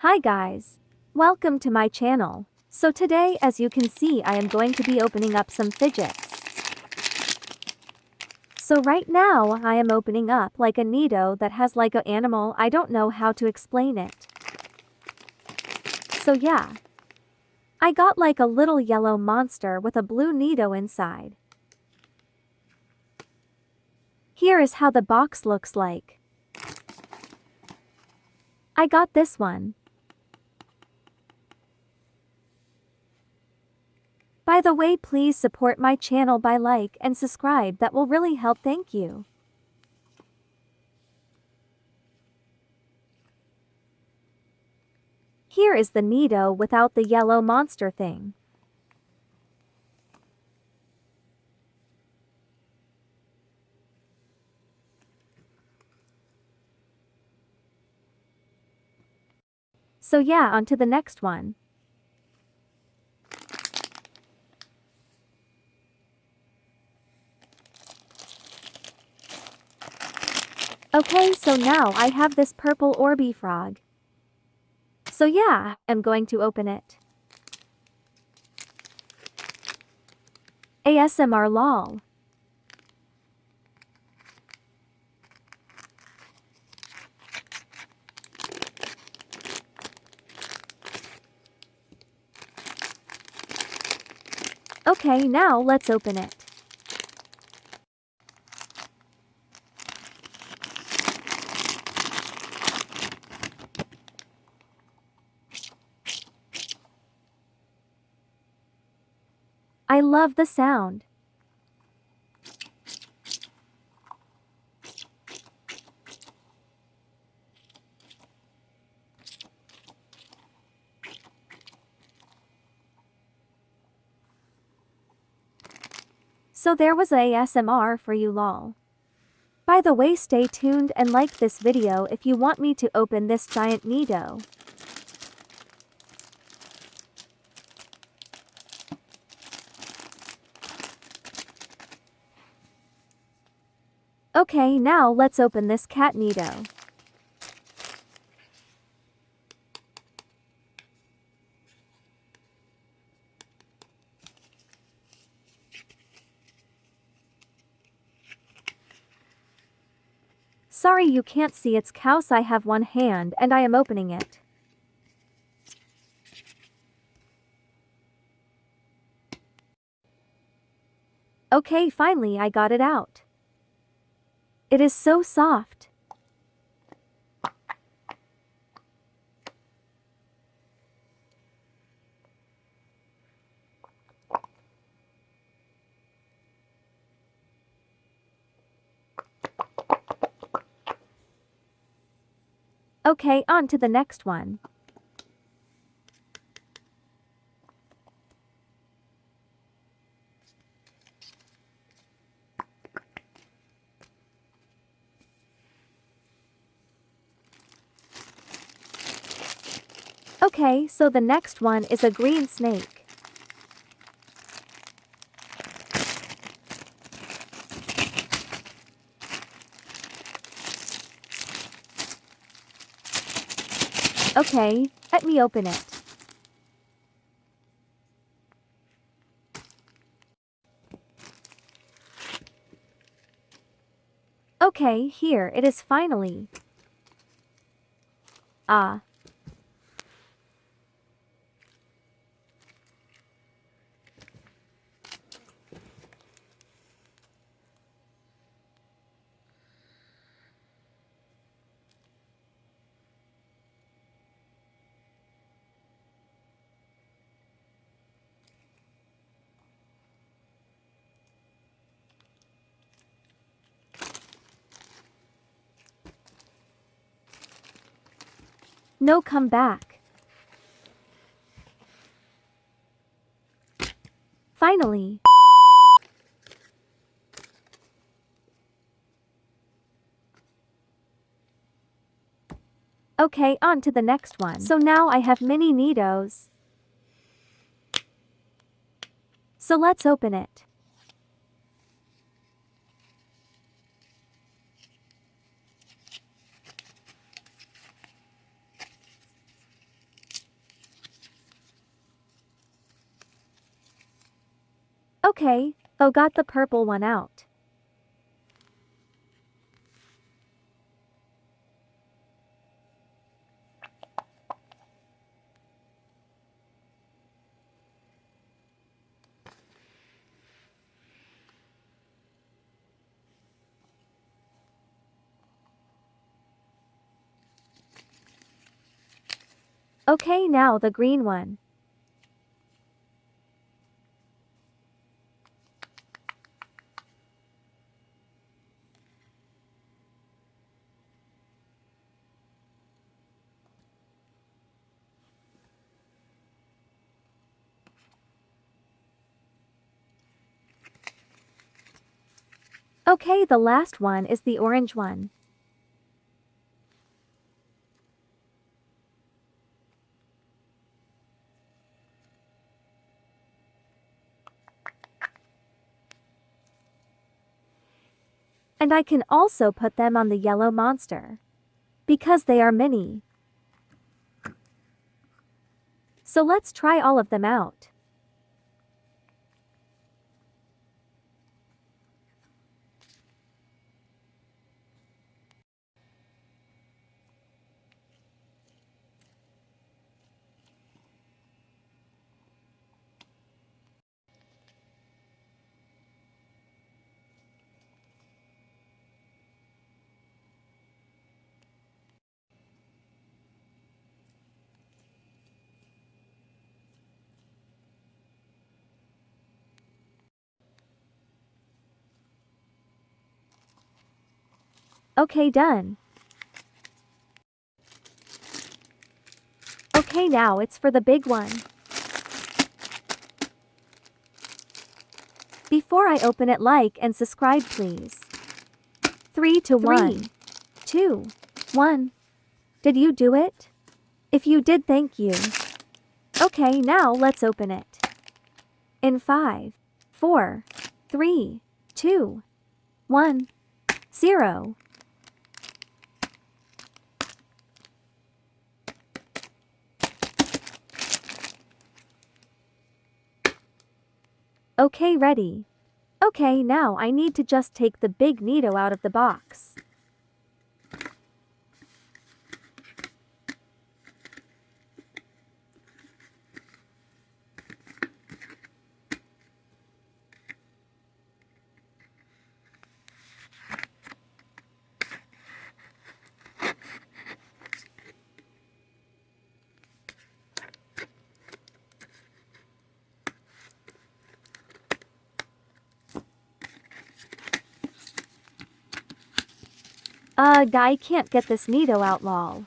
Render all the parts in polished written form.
Hi guys! Welcome to my channel. So today, as you can see, I am going to be opening up some fidgets. So right now I am opening up like a needle that has like an animal. I don't know how to explain it. So yeah. I got like a little yellow monster with a blue needle inside. Here is how the box looks like. I got this one. By the way, please support my channel by like and subscribe. That will really help. Thank you. Here is the needle without the yellow monster thing. So yeah, on to the next one. Okay, so now I have this purple Orby frog. So yeah, I'm going to open it. ASMR lol. Okay, now let's open it. I love the sound. So there was ASMR for you lol. By the way, stay tuned and like this video if you want me to open this giant needle. Okay, now let's open this cat needle. Sorry you can't see its cause. I have one hand and I am opening it. Okay, finally I got it out. It is so soft. Okay, on to the next one. Okay, so the next one is a green snake. Okay, let me open it. Okay, here it is finally. Ah. No, come back. Finally. Okay, on to the next one. So now I have mini needles. So let's open it. Okay, oh, got the purple one out. Okay, now the green one. Okay, the last one is the orange one. And I can also put them on the yellow monster. Because they are mini. So let's try all of them out. Okay, done. Okay, now it's for the big one. Before I open it, like and subscribe please. 3, 2, 1. 2, 1. Did you do it? If you did, thank you. Okay, now let's open it. In 5, 4, 3, 2, 1, 0. Okay, ready. Okay, now I need to just take the big Nito out of the box. I can't get this Nito out, lol.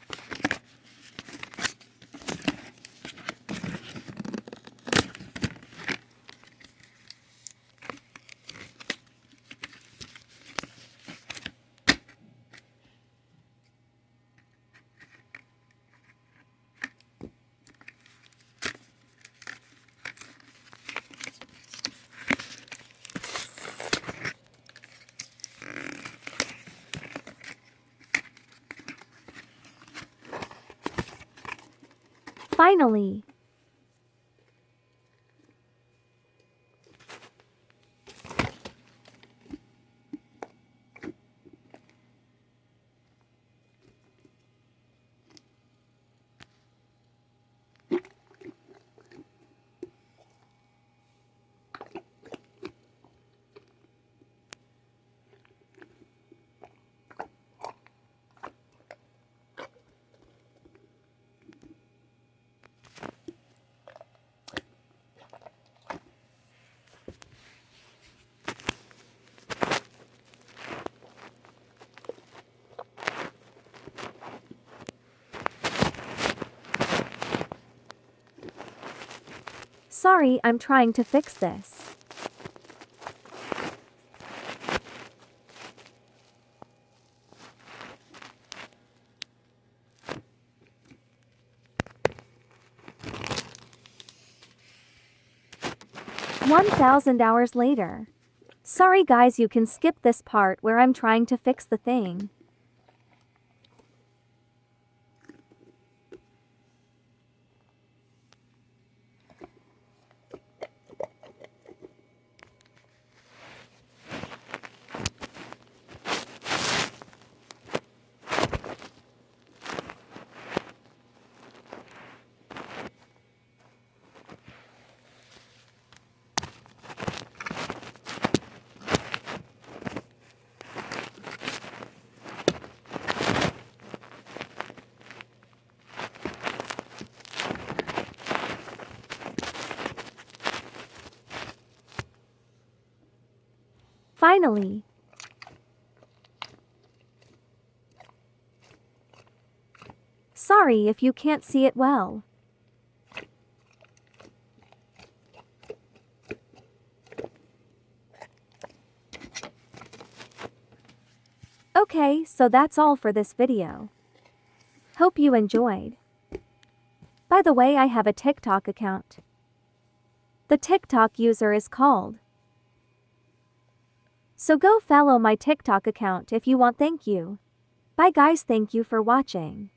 Finally. Sorry, I'm trying to fix this. $1,000 later. Sorry guys, you can skip this part where I'm trying to fix the thing. Finally. Sorry if you can't see it well. Okay, so that's all for this video. Hope you enjoyed. By the way, I have a TikTok account. The TikTok user is called. So go follow my TikTok account if you want. Thank you. Bye guys, thank you for watching.